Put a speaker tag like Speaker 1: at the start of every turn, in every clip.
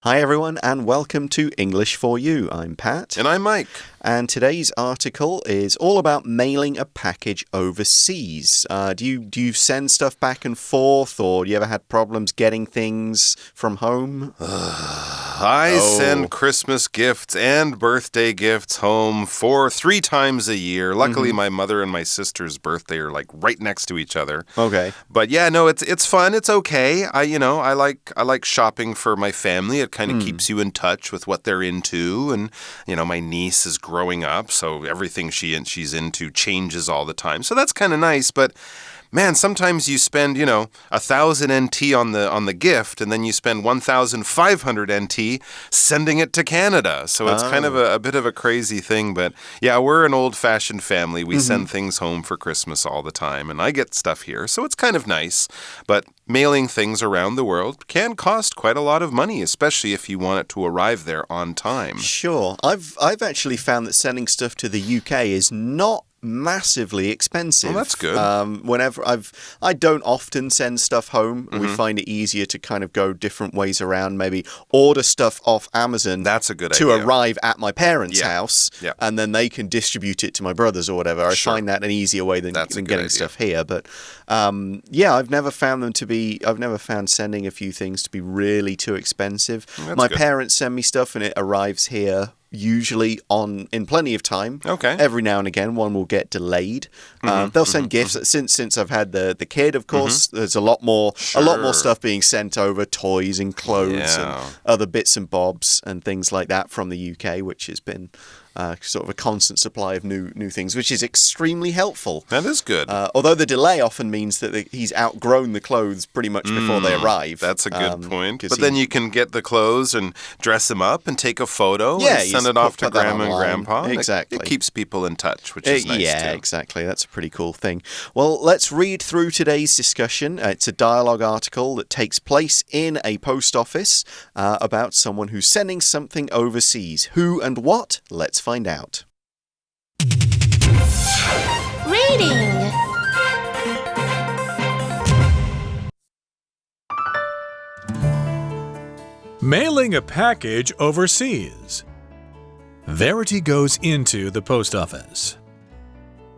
Speaker 1: Hi everyone and welcome to English for You. I'm Pat.
Speaker 2: And I'm Mike.
Speaker 1: And today's article is all about mailing a package overseas. Do you send stuff back and forth, or do you ever had problems getting things from home?
Speaker 2: I send Christmas gifts and birthday gifts home 3 times a year. Luckily, my mother and my sister's birthday are like right next to each other.
Speaker 1: Okay.
Speaker 2: But yeah, no, it's fun. It's okay. I like shopping for my family. It kind of keeps you in touch with what they're into, and my niece is growing up, so everything she's into changes all the time. So that's kind of nice, but man, sometimes you spend, 1,000 NT on the gift, and then you spend 1,500 NT sending it to Canada. So it's kind of a bit of a crazy thing. But yeah, we're an old-fashioned family. We send things home for Christmas all the time, and I get stuff here. So it's kind of nice. But mailing things around the world can cost quite a lot of money, especially if you want it to arrive there on time.
Speaker 1: Sure. I've actually found that sending stuff to the UK is not massively expensive.
Speaker 2: Well, that's good.
Speaker 1: I don't often send stuff home. We find it easier to kind of go different ways around. Maybe order stuff off Amazon.
Speaker 2: That's a good
Speaker 1: to
Speaker 2: idea.
Speaker 1: arrive at my parents' house,
Speaker 2: Yeah.
Speaker 1: and then they can distribute it to my brothers or whatever. I find that an easier way than getting stuff here. But I've never found sending a few things to be really too expensive. My parents send me stuff and it arrives here usually in plenty of time.
Speaker 2: Okay.
Speaker 1: Every now and again, one will get delayed. They'll send gifts. Since I've had the kid, of course, there's a lot more stuff being sent over, toys and clothes and other bits and bobs and things like that from the UK, which has been sort of a constant supply of new things, which is extremely helpful.
Speaker 2: That is good.
Speaker 1: Although the delay often means that he's outgrown the clothes pretty much before they arrive.
Speaker 2: That's a good point. But then you can get the clothes and dress him up and take a photo and send it off to Grandma and Grandpa.
Speaker 1: Exactly.
Speaker 2: It keeps people in touch, which is nice too.
Speaker 1: Yeah, exactly. That's a pretty cool thing. Well, let's read through today's discussion. It's a dialogue article that takes place in a post office about someone who's sending something overseas. Who and what? Let's find out.
Speaker 3: Reading.
Speaker 4: Mailing a package overseas. Verity goes into the post office.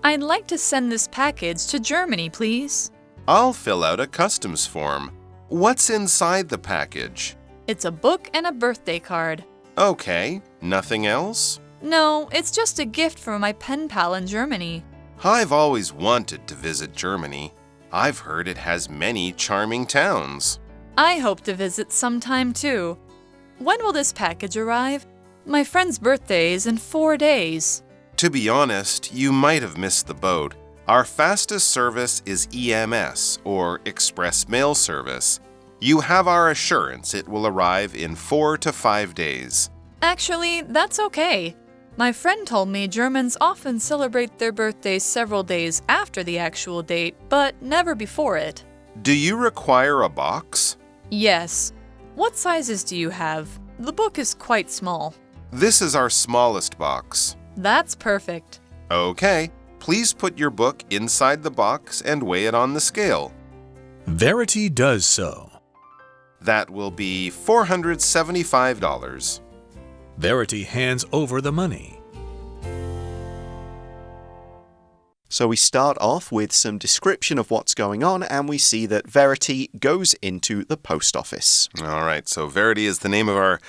Speaker 5: I'd like to send this package to Germany, please.
Speaker 2: I'll fill out a customs form. What's inside the package?
Speaker 5: It's a book and a birthday card.
Speaker 2: Okay. Nothing else?
Speaker 5: No, it's just a gift from my pen pal in Germany.
Speaker 2: I've always wanted to visit Germany. I've heard it has many charming towns.
Speaker 5: I hope to visit sometime too. When will this package arrive? My friend's birthday is in 4 days.
Speaker 2: To be honest, you might have missed the boat. Our fastest service is EMS, or Express Mail Service. You have our assurance it will arrive in 4 to 5 days.
Speaker 5: Actually, that's okay. My friend told me Germans often celebrate their birthdays several days after the actual date, but never before it.
Speaker 2: Do you require a box?
Speaker 5: Yes. What sizes do you have? The book is quite small.
Speaker 2: This is our smallest box.
Speaker 5: That's perfect.
Speaker 2: Okay. Please put your book inside the box and weigh it on the scale.
Speaker 4: Verity does so.
Speaker 2: That will be $475.
Speaker 4: Verity hands over the money.
Speaker 1: So we start off with some description of what's going on, and we see that Verity goes into the post office.
Speaker 2: All right, so Verity is the name of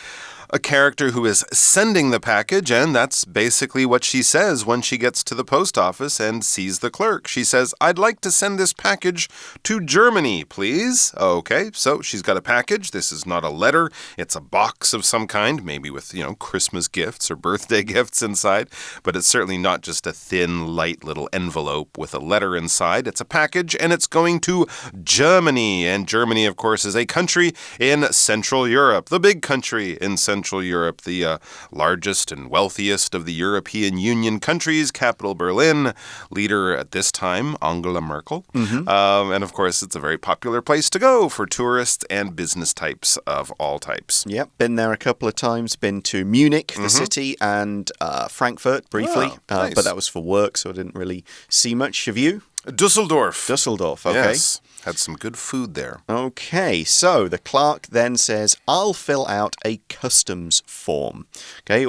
Speaker 2: a character who is sending the package, and that's basically what she says when she gets to the post office and sees the clerk. She says, I'd like to send this package to Germany, please. Okay, so she's got a package. This is not a letter. It's a box of some kind, maybe with, Christmas gifts or birthday gifts inside, but it's certainly not just a thin, light little envelope with a letter inside. It's a package, and it's going to Germany. And Germany, of course, is a country in Central Europe, the big country in Central Europe, the largest and wealthiest of the European Union countries, capital Berlin, leader at this time, Angela Merkel. And of course, it's a very popular place to go for tourists and business types of all types.
Speaker 1: Yep, been there a couple of times, been to Munich, the city, and Frankfurt briefly,
Speaker 2: nice.
Speaker 1: but that was for work, so I didn't really see much. Have you?
Speaker 2: Dusseldorf.
Speaker 1: Dusseldorf, okay.
Speaker 2: Yes. Had some good food there.
Speaker 1: Okay, so the clerk then says, I'll fill out a customs form, okay,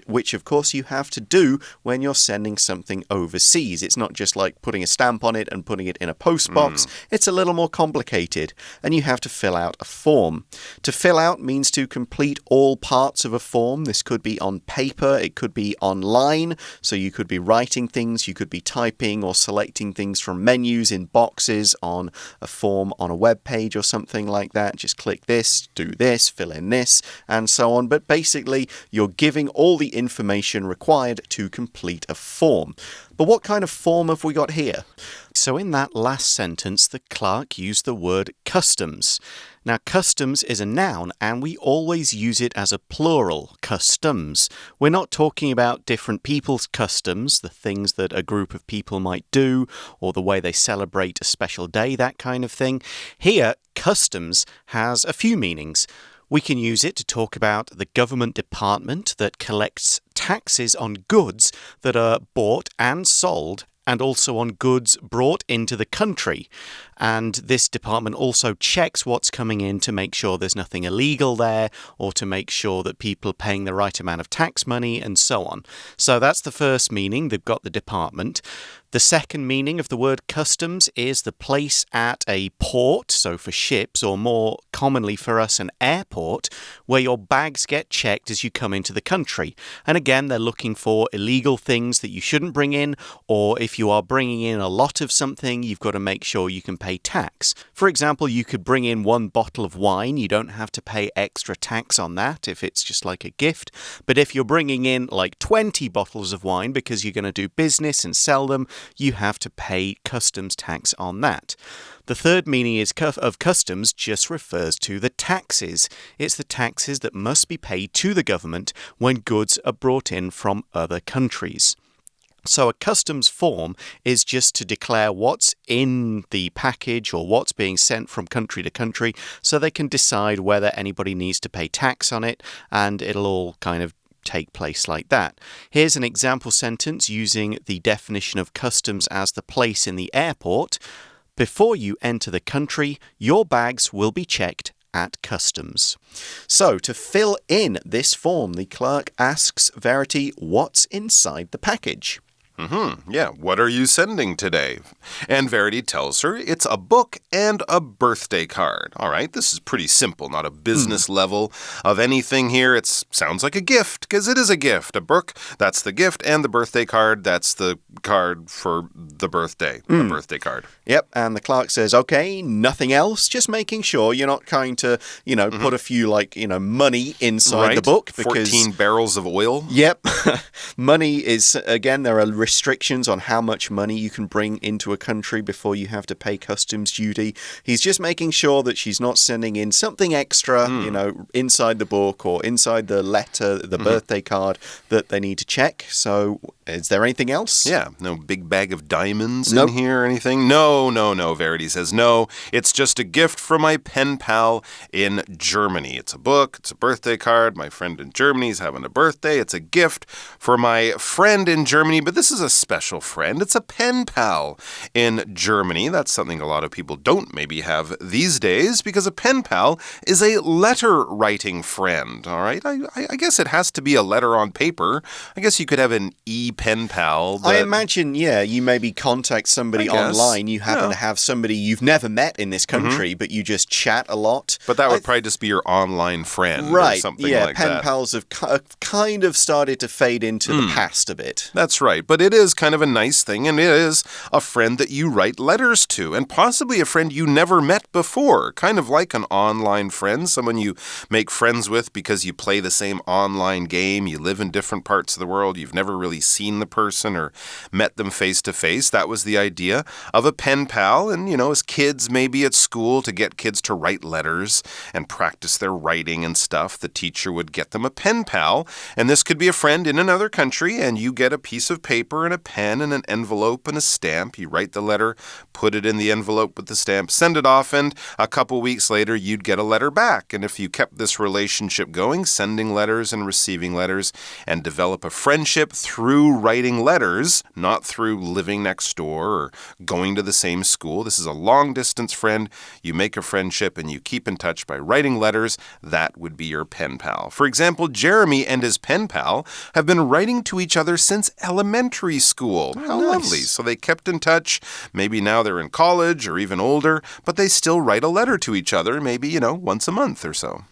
Speaker 1: which of course you have to do when you're sending something overseas. It's not just like putting a stamp on it and putting it in a post box. It's a little more complicated, and you have to fill out a form. To fill out means to complete all parts of a form. This could be on paper, it could be online, so you could be writing things, you could be typing or selecting things from menus in boxes on a form on a web page or something like that. Just click this, do this, fill in this, and so on. But basically, you're giving all the information required to complete a form. But what kind of form have we got here? So in that last sentence, the clerk used the word customs. Now, customs is a noun, and we always use it as a plural, customs. We're not talking about different people's customs, the things that a group of people might do, or the way they celebrate a special day, that kind of thing. Here, customs has a few meanings. We can use it to talk about the government department that collects taxes on goods that are bought and sold, and also on goods brought into the country. And this department also checks what's coming in to make sure there's nothing illegal there, or to make sure that people are paying the right amount of tax money, and so on. So that's the first meaning. They've got the department. The second meaning of the word customs is the place at a port, so for ships, or more commonly for us, an airport, where your bags get checked as you come into the country. And again, they're looking for illegal things that you shouldn't bring in, or if you are bringing in a lot of something, you've got to make sure you can pay tax. For example, you could bring in 1 bottle of wine. You don't have to pay extra tax on that if it's just like a gift. But if you're bringing in like 20 bottles of wine because you're going to do business and sell them, you have to pay customs tax on that. The third meaning of customs just refers to the taxes. It's the taxes that must be paid to the government when goods are brought in from other countries. So a customs form is just to declare what's in the package or what's being sent from country to country, so they can decide whether anybody needs to pay tax on it, and it'll all kind of take place like that. Here's an example sentence using the definition of customs as the place in the airport. Before you enter the country, your bags will be checked at customs. So, to fill in this form, the clerk asks Verity what's inside the package.
Speaker 2: Yeah, what are you sending today? And Verity tells her it's a book and a birthday card. All right, this is pretty simple, not a business level of anything here. It sounds like a gift, because it is a gift. A book, that's the gift, and the birthday card, that's the card for the birthday, the birthday card.
Speaker 1: Yep, and the clerk says, okay, nothing else, just making sure you're not trying to, put a few, money inside the book. Because
Speaker 2: 14 barrels of oil.
Speaker 1: Yep, money is, again, there are restrictions on how much money you can bring into a country before you have to pay customs duty. He's just making sure that she's not sending in something extra, inside the book or inside the letter, the birthday card that they need to check. So is there anything else?
Speaker 2: Yeah, no big bag of diamonds in here or anything? No, Verity says no. It's just a gift from my pen pal in Germany. It's a book, it's a birthday card. My friend in Germany is having a birthday. It's a gift for my friend in Germany, but this is a special friend. It's a pen pal in Germany. That's something a lot of people don't maybe have these days, because a pen pal is a letter writing friend. All right, I guess it has to be a letter on paper. I guess you could have an pen pal.
Speaker 1: I imagine, you maybe contact somebody online. You happen to have somebody you've never met in this country, but you just chat a lot.
Speaker 2: But that would probably just be your online friend,
Speaker 1: right?
Speaker 2: Or something like that.
Speaker 1: Pen pals have kind of started to fade into the past a bit.
Speaker 2: That's right, but it is kind of a nice thing, and it is a friend that you write letters to, and possibly a friend you never met before, kind of like an online friend, someone you make friends with because you play the same online game, you live in different parts of the world, you've never really seen the person or met them face to face. That was the idea of a pen pal, and as kids maybe at school, to get kids to write letters and practice their writing and stuff, the teacher would get them a pen pal, and this could be a friend in another country, and you get a piece of paper and a pen and an envelope and a stamp. You write the letter, put it in the envelope with the stamp, send it off, and a couple weeks later you'd get a letter back. And if you kept this relationship going, sending letters and receiving letters, and develop a friendship through through writing letters, not through living next door or going to the same school. This is a long-distance friend. You make a friendship and you keep in touch by writing letters. That would be your pen pal. For example, Jeremy and his pen pal have been writing to each other since elementary school. How lovely. So they kept in touch. Maybe now they're in college or even older, but they still write a letter to each other, maybe, once a month or so.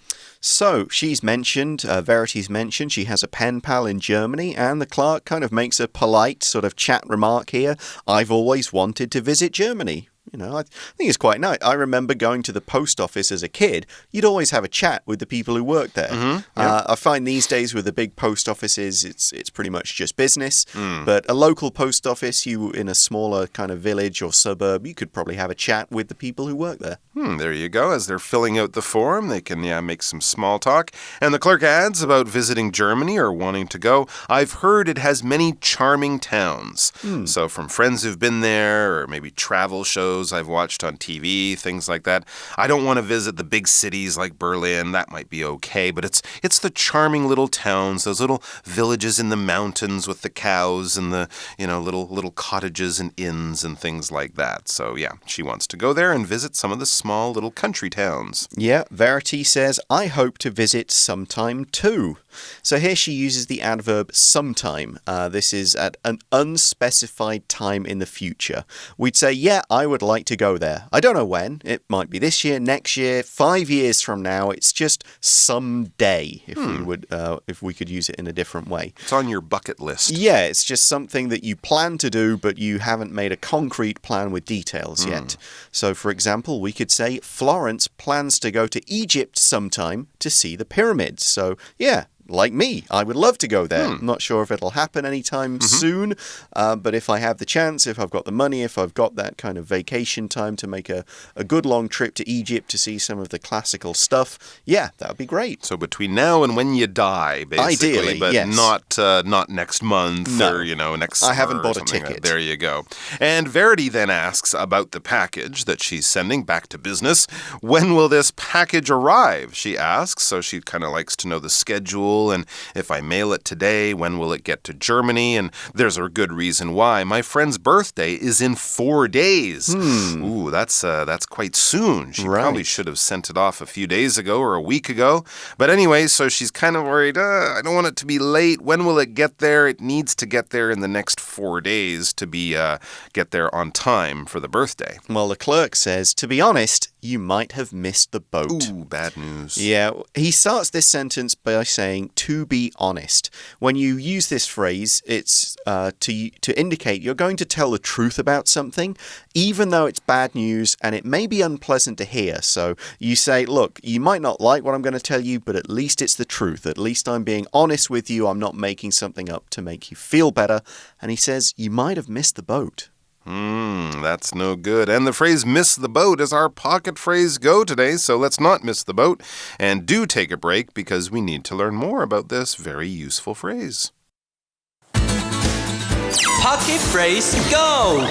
Speaker 1: So she's mentioned, Verity's mentioned, she has a pen pal in Germany, and the clerk kind of makes a polite sort of chat remark here. I've always wanted to visit Germany. I think it's quite nice. I remember going to the post office as a kid. You'd always have a chat with the people who work there. I find these days with the big post offices, it's pretty much just business. But a local post office, you in a smaller kind of village or suburb, you could probably have a chat with the people who work there.
Speaker 2: There you go. As they're filling out the form, they can make some small talk. And the clerk adds about visiting Germany or wanting to go. I've heard it has many charming towns. So from friends who've been there or maybe travel shows I've watched on TV, things like that. I don't want to visit the big cities like Berlin. That might be okay, but it's the charming little towns, those little villages in the mountains with the cows and the, little cottages and inns and things like that. So, yeah, she wants to go there and visit some of the small little country towns.
Speaker 1: Yeah, Verity says, I hope to visit sometime too. So here she uses the adverb sometime. This is at an unspecified time in the future. We'd say, yeah, I would like to go there. I don't know when. It might be this year, next year, 5 years from now. It's just someday, if we could use it in a different way.
Speaker 2: It's on your bucket list.
Speaker 1: Yeah, it's just something that you plan to do, but you haven't made a concrete plan with details yet. So, for example, we could say Florence plans to go to Egypt sometime to see the pyramids. So, yeah. Like me, I would love to go there. I'm not sure if it'll happen anytime soon, but if I have the chance, if I've got the money, if I've got that kind of vacation time to make a good long trip to Egypt to see some of the classical stuff, yeah, that would be great.
Speaker 2: So between now and when you die, basically.
Speaker 1: Ideally,
Speaker 2: but
Speaker 1: yes.
Speaker 2: not next month or, next summer.
Speaker 1: I haven't bought
Speaker 2: a
Speaker 1: ticket.
Speaker 2: There you go. And Verity then asks about the package that she's sending back to business. When will this package arrive, she asks. So she kind of likes to know the schedule. And if I mail it today, when will it get to Germany? And there's a good reason why. My friend's birthday is in 4 days. Ooh, that's quite soon. She probably should have sent it off a few days ago or a week ago. But anyway, so she's kind of worried, I don't want it to be late. When will it get there? It needs to get there in the next 4 days to be get there on time for the birthday.
Speaker 1: Well, the clerk says, to be honest, you might have missed the boat.
Speaker 2: Ooh, bad news.
Speaker 1: Yeah, he starts this sentence by saying, to be honest. When you use this phrase, it's to indicate you're going to tell the truth about something, even though it's bad news and it may be unpleasant to hear. So you say, look, you might not like what I'm going to tell you, but at least it's the truth. At least I'm being honest with you. I'm not making something up to make you feel better. And he says, you might have missed the boat.
Speaker 2: That's no good. And the phrase miss the boat is our pocket phrase go today, so let's not miss the boat. And do take a break because we need to learn more about this very useful phrase.
Speaker 6: Pocket phrase go!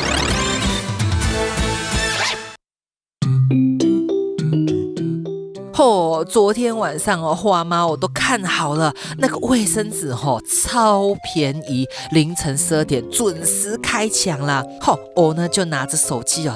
Speaker 7: 昨天晚上花妈我都看好了，那个卫生纸超便宜，凌晨12点准时开抢啦。我呢就拿着手机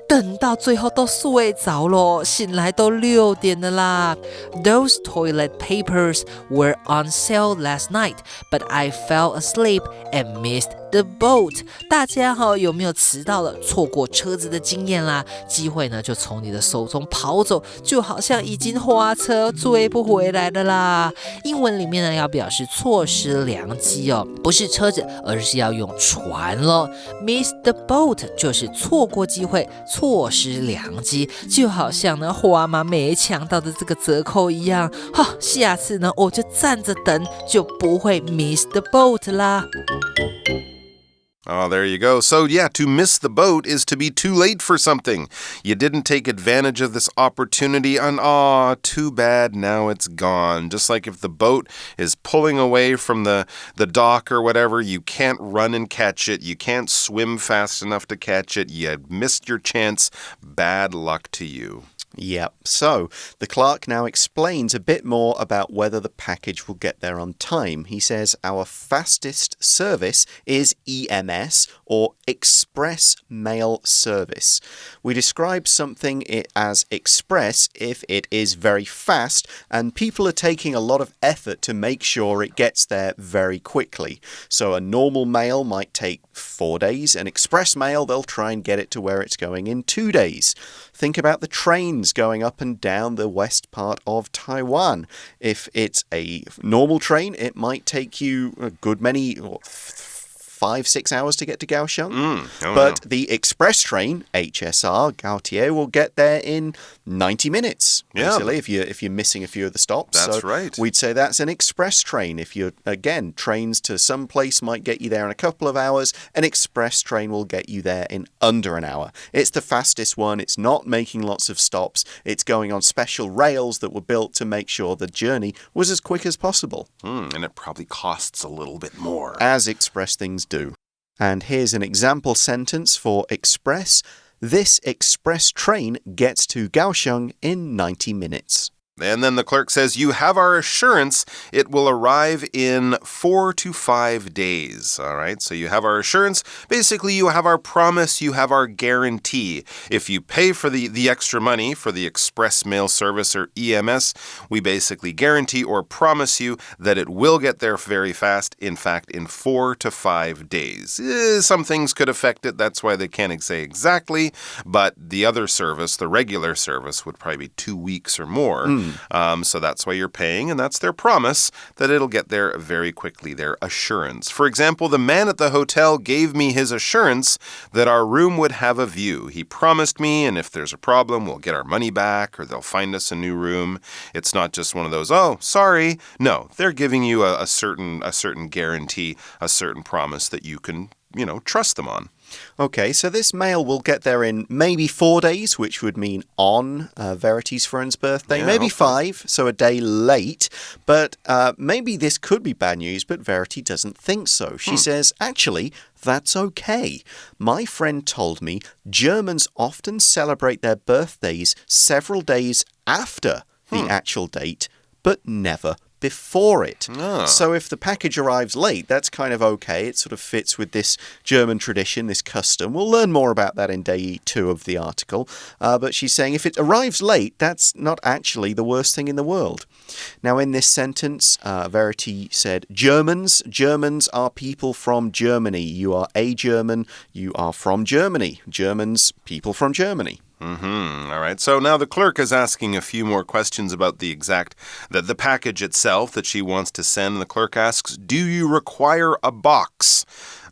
Speaker 7: 等到最后都睡着了，醒来都6点了啦。Those toilet papers were on sale last night, but I fell asleep and missed the boat. 大家有没有迟到了，错过车子的经验啦？机会呢就从你的手中跑走，就好像已经花车追不回来了啦。英文里面呢要表示错失良机不是车子，而是要用船了。Miss the boat 就是错过机会，错失良机，就好像呢花妈没抢到的这个折扣一样。下次呢我就站着等，就不会 miss the boat 啦。
Speaker 2: Oh, there you go. So, yeah, to miss the boat is to be too late for something. You didn't take advantage of this opportunity and, too bad, now it's gone. Just like if the boat is pulling away from the dock or whatever, you can't run and catch it. You can't swim fast enough to catch it. You missed your chance. Bad luck to you.
Speaker 1: Yep. So the clerk now explains a bit more about whether the package will get there on time. He says our fastest service is EMS, or Express Mail Service. We describe something as express if it is very fast and people are taking a lot of effort to make sure it gets there very quickly. So a normal mail might take 4 days. An express mail, they'll try and get it to where it's going in 2 days. Think about the trains going up and down the west part of Taiwan. If it's a normal train, it might take you a good many 5-6 hours to get to Kaohsiung. But the express train, HSR, Gautier, will get there in 90 minutes. Basically, if you're missing a few of the stops.
Speaker 2: That's right.
Speaker 1: We'd say that's an express train. If you're, again, trains to some place might get you there in a couple of hours. An express train will get you there in under an hour. It's the fastest one. It's not making lots of stops. It's going on special rails that were built to make sure the journey was as quick as possible.
Speaker 2: And it probably costs a little bit more.
Speaker 1: As express things do. And here's an example sentence for express. This express train gets to Kaohsiung in 90 minutes.
Speaker 2: And then the clerk says, you have our assurance it will arrive in 4 to 5 days. All right, so you have our assurance. Basically, you have our promise, you have our guarantee. If you pay for the extra money for the express mail service or EMS, we basically guarantee or promise you that it will get there very fast. In fact, in 4 to 5 days. Some things could affect it. That's why they can't say exactly. But the other service, the regular service, would probably be 2 weeks or more. So that's why you're paying, and that's their promise that it'll get there very quickly, their assurance. For example, the man at the hotel gave me his assurance that our room would have a view. He promised me, and if there's a problem, we'll get our money back, or they'll find us a new room. It's not just one of those, oh, sorry. No, they're giving you a certain guarantee, a certain promise that you can, trust them on.
Speaker 1: Okay, so this mail will get there in maybe 4 days, which would mean on Verity's friend's birthday. Maybe 5, so a day late. But maybe this could be bad news, but Verity doesn't think so. She says, actually, that's okay. My friend told me Germans often celebrate their birthdays several days after the actual date, but never before it. So if the package arrives late, that's kind of okay. It sort of fits with this German tradition, this custom. We'll learn more about that in day 2 of the article. But she's saying if it arrives late, that's not actually the worst thing in the world. Now, in this sentence, Verity said, Germans are people from Germany. You are a German. You are from Germany. Germans, people from Germany.
Speaker 2: All right. So now the clerk is asking a few more questions about the package itself that she wants to send. And the clerk asks, do you require a box?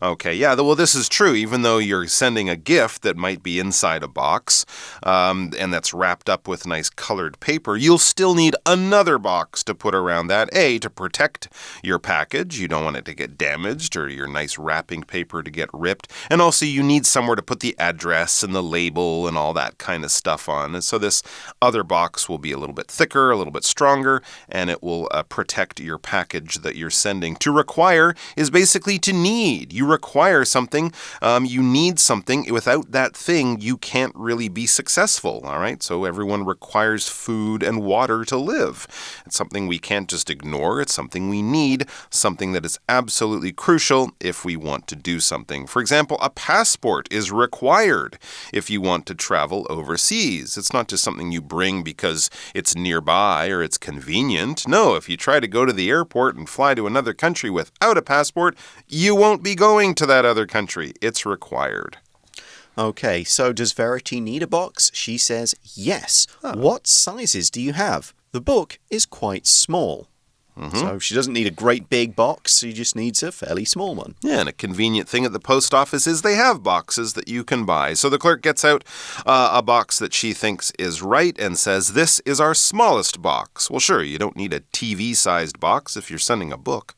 Speaker 2: Okay, yeah, well, this is true. Even though you're sending a gift that might be inside a box, and that's wrapped up with nice colored paper, you'll still need another box to put around that. A, to protect your package. You don't want it to get damaged or your nice wrapping paper to get ripped. And also you need somewhere to put the address and the label and all that kind of stuff on. And so this other box will be a little bit thicker, a little bit stronger, and it will protect your package that you're sending. To require is basically to need. You require something, you need something. Without that thing, you can't really be successful, all right? So everyone requires food and water to live. It's something we can't just ignore. It's something we need, something that is absolutely crucial if we want to do something. For example, a passport is required if you want to travel overseas. It's not just something you bring because it's nearby or it's convenient. No, if you try to go to the airport and fly to another country without a passport, you won't be going to that other country. It's required.
Speaker 1: Okay, so does Verity need a box? She says yes. What sizes do you have? The book is quite small. So she doesn't need a great big box. She just needs a fairly small one.
Speaker 2: Yeah, and a convenient thing at the post office is they have boxes that you can buy. So the clerk gets out a box that she thinks is right and says, this is our smallest box. Well, sure, you don't need a TV-sized box if you're sending a book.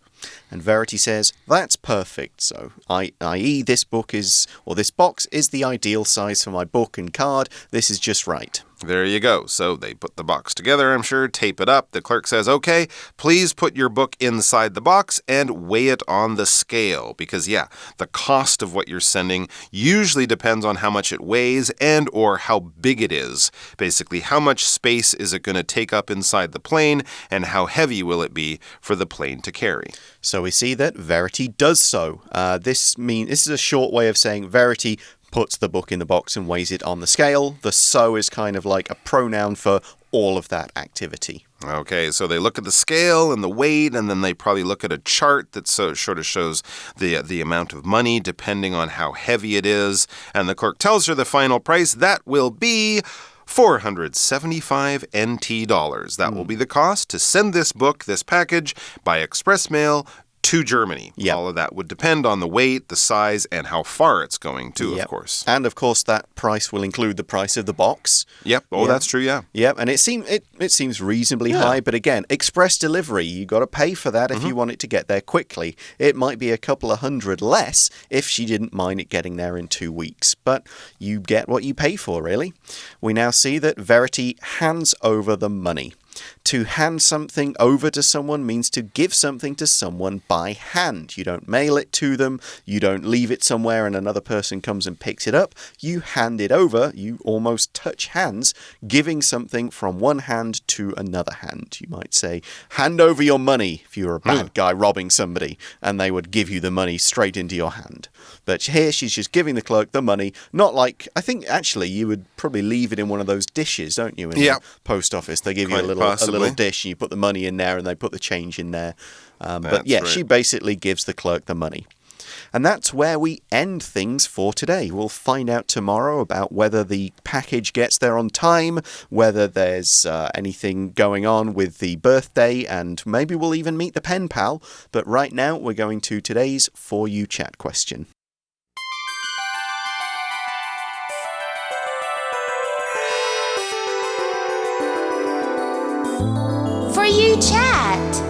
Speaker 1: And Verity says, that's perfect. So, i.e. this box is the ideal size for my book and card. This is just right.
Speaker 2: There you go. So they put the box together, I'm sure, tape it up. The clerk says, okay, please put your book inside the box and weigh it on the scale. Because, yeah, the cost of what you're sending usually depends on how much it weighs and or how big it is. Basically, how much space is it going to take up inside the plane and how heavy will it be for the plane to carry?
Speaker 1: So we see that Verity does so. This is a short way of saying Verity puts the book in the box and weighs it on the scale. The so is kind of like a pronoun for all of that activity.
Speaker 2: Okay, so they look at the scale and the weight, and then they probably look at a chart that sort of shows the amount of money depending on how heavy it is. And the clerk tells her the final price. That will be 475 NT dollars. That will be the cost to send this book, this package, by express mail to Germany.
Speaker 1: Yep.
Speaker 2: All of that would depend on the weight, the size, and how far it's going to,
Speaker 1: Yep.
Speaker 2: of course.
Speaker 1: And of course, that price will include the price of the box.
Speaker 2: Yep. Oh,
Speaker 1: Yep.
Speaker 2: that's true, yeah.
Speaker 1: Yep, and it seems reasonably high, but again, express delivery, you got to pay for that if you want it to get there quickly. It might be a couple of hundred less if she didn't mind it getting there in 2 weeks, but you get what you pay for, really. We now see that Verity hands over the money. To hand something over to someone means to give something to someone by hand. You don't mail it to them. You don't leave it somewhere and another person comes and picks it up. You hand it over. You almost touch hands, giving something from one hand to another hand. You might say, hand over your money if you're a bad guy robbing somebody, and they would give you the money straight into your hand. But here she's just giving the clerk the money, not like, I think actually you would probably leave it in one of those dishes, don't you, in the post office. They give you a little dish and you put the money in there and they put the change in there. But yeah, right. She basically gives the clerk the money. And that's where we end things for today. We'll find out tomorrow about whether the package gets there on time, whether there's anything going on with the birthday, and maybe we'll even meet the pen pal. But right now, we're going to today's For You Chat question.
Speaker 3: For You Chat.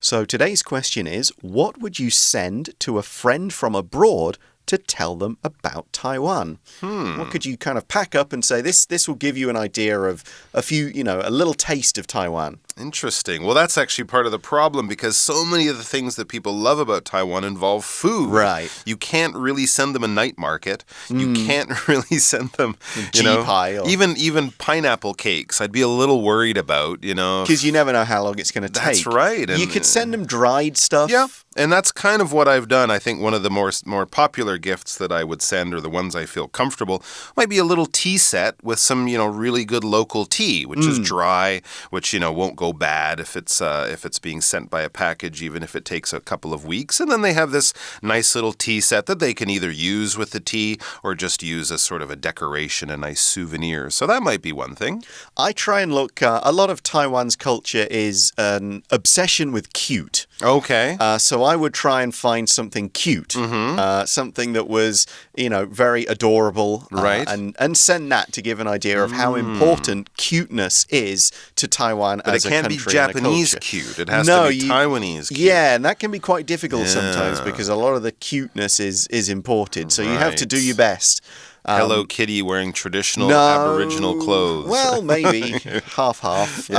Speaker 1: So today's question is, what would you send to a friend from abroad to tell them about Taiwan? What could you kind of pack up and say, this will give you an idea of a little taste of Taiwan?
Speaker 2: Interesting. Well, that's actually part of the problem because so many of the things that people love about Taiwan involve food.
Speaker 1: Right.
Speaker 2: You can't really send them a night market. You can't really send them,
Speaker 1: pie
Speaker 2: even pineapple cakes. I'd be a little worried about,
Speaker 1: Because you never know how long it's going to take.
Speaker 2: That's right.
Speaker 1: You could send them dried stuff.
Speaker 2: Yeah, and that's kind of what I've done. I think one of the more popular gifts that I would send, or the ones I feel comfortable, might be a little tea set with some, really good local tea, which is dry, which, won't go bad if it's being sent by a package, even if it takes a couple of weeks. And then they have this nice little tea set that they can either use with the tea or just use as sort of a decoration, a nice souvenir. So that might be one thing.
Speaker 1: I try and look, a lot of Taiwan's culture is an obsession with cute.
Speaker 2: Okay.
Speaker 1: So I would try and find something cute, something that was, very adorable,
Speaker 2: right?
Speaker 1: And send that to give an idea of how important cuteness is to Taiwan as a country.
Speaker 2: But it can't be Japanese cute. It has to be Taiwanese cute.
Speaker 1: Yeah, and that can be quite difficult sometimes because a lot of the cuteness is imported. So you have to do your best.
Speaker 2: Hello Kitty wearing traditional Aboriginal clothes.
Speaker 1: Well, maybe half.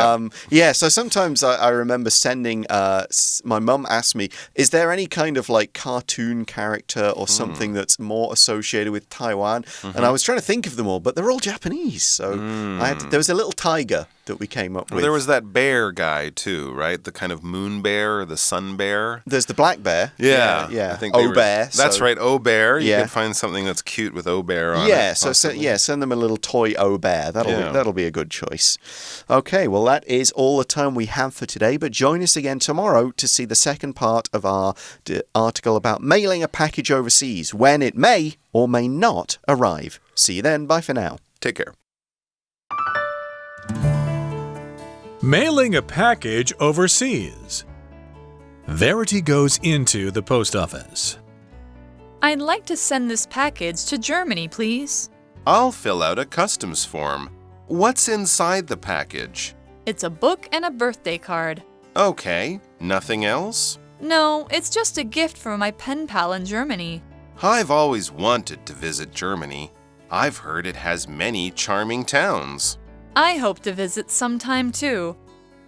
Speaker 1: Yeah. So sometimes I remember sending, my mum asked me, is there any kind of like cartoon character or something that's more associated with Taiwan? And I was trying to think of them all, but they're all Japanese. So there was a little tiger that we came up with.
Speaker 2: Well, there was that bear guy too, right? The kind of moon bear or the sun bear.
Speaker 1: There's the black bear.
Speaker 2: Yeah.
Speaker 1: I think bear.
Speaker 2: That's right, bear. You can find something that's cute with bear on it.
Speaker 1: Send them a little toy bear. That'll be a good choice. Okay, well that is all the time we have for today, but join us again tomorrow to see the second part of our article about mailing a package overseas, when it may or may not arrive. See you then. Bye for now.
Speaker 2: Take care.
Speaker 4: Mailing a package overseas. Verity goes into the post office.
Speaker 5: I'd like to send this package to Germany, please.
Speaker 2: I'll fill out a customs form. What's inside the package?
Speaker 5: It's a book and a birthday card.
Speaker 2: Okay, nothing else?
Speaker 5: No, it's just a gift from my pen pal in Germany.
Speaker 2: I've always wanted to visit Germany. I've heard it has many charming towns.
Speaker 5: I hope to visit sometime too.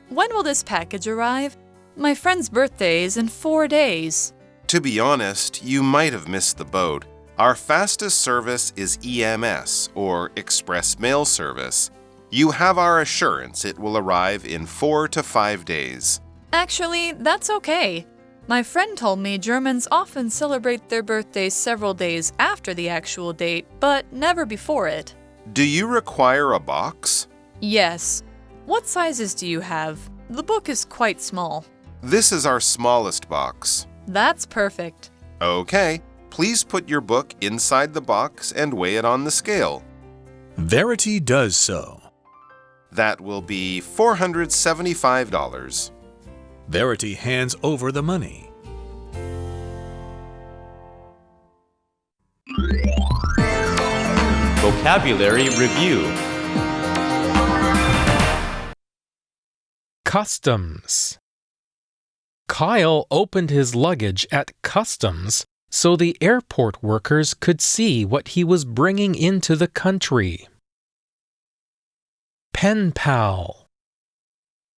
Speaker 5: When will this package arrive? My friend's birthday is in 4 days.
Speaker 2: To be honest, you might have missed the boat. Our fastest service is EMS, or Express Mail Service. You have our assurance it will arrive in 4 to 5 days.
Speaker 5: Actually, that's okay. My friend told me Germans often celebrate their birthdays several days after the actual date, but never before it.
Speaker 2: Do you require a box?
Speaker 5: Yes. What sizes do you have? The book is quite small.
Speaker 2: This is our smallest box.
Speaker 5: That's perfect.
Speaker 2: Okay, please put your book inside the box and weigh it on the scale.
Speaker 4: Verity does so.
Speaker 2: That will be $475.
Speaker 4: Verity hands over the money.
Speaker 6: Vocabulary Review.
Speaker 8: Customs. Kyle opened his luggage at customs so the airport workers could see what he was bringing into the country. Pen pal.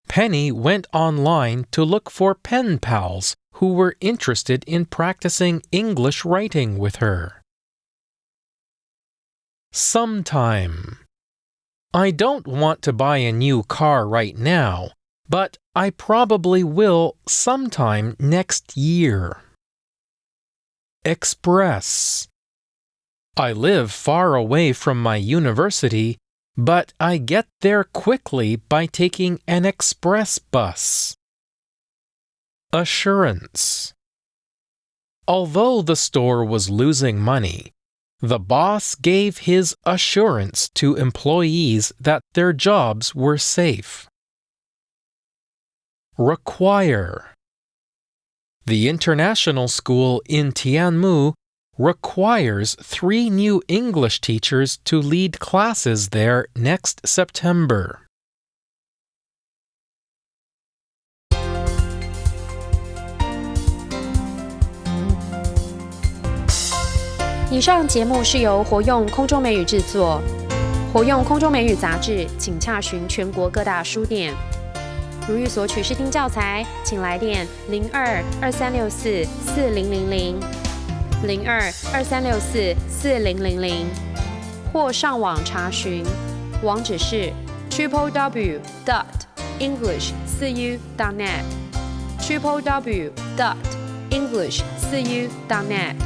Speaker 8: Penny went online to look for pen pals who were interested in practicing English writing with her. Sometime. I don't want to buy a new car right now, but I probably will sometime next year. Express. I live far away from my university, but I get there quickly by taking an express bus. Assurance. Although the store was losing money, the boss gave his assurance to employees that their jobs were safe. Require. The international school in Tianmu requires 3 new English teachers to lead classes there next September.
Speaker 9: 以上节目是由活用空中美语制作，活用空中美语杂志，请洽询全国各大书店。如欲索取试听教材，请来电02-2364-4000 02-2364-4000，或上网查询，网址是 www.english4u.net www.english4u.net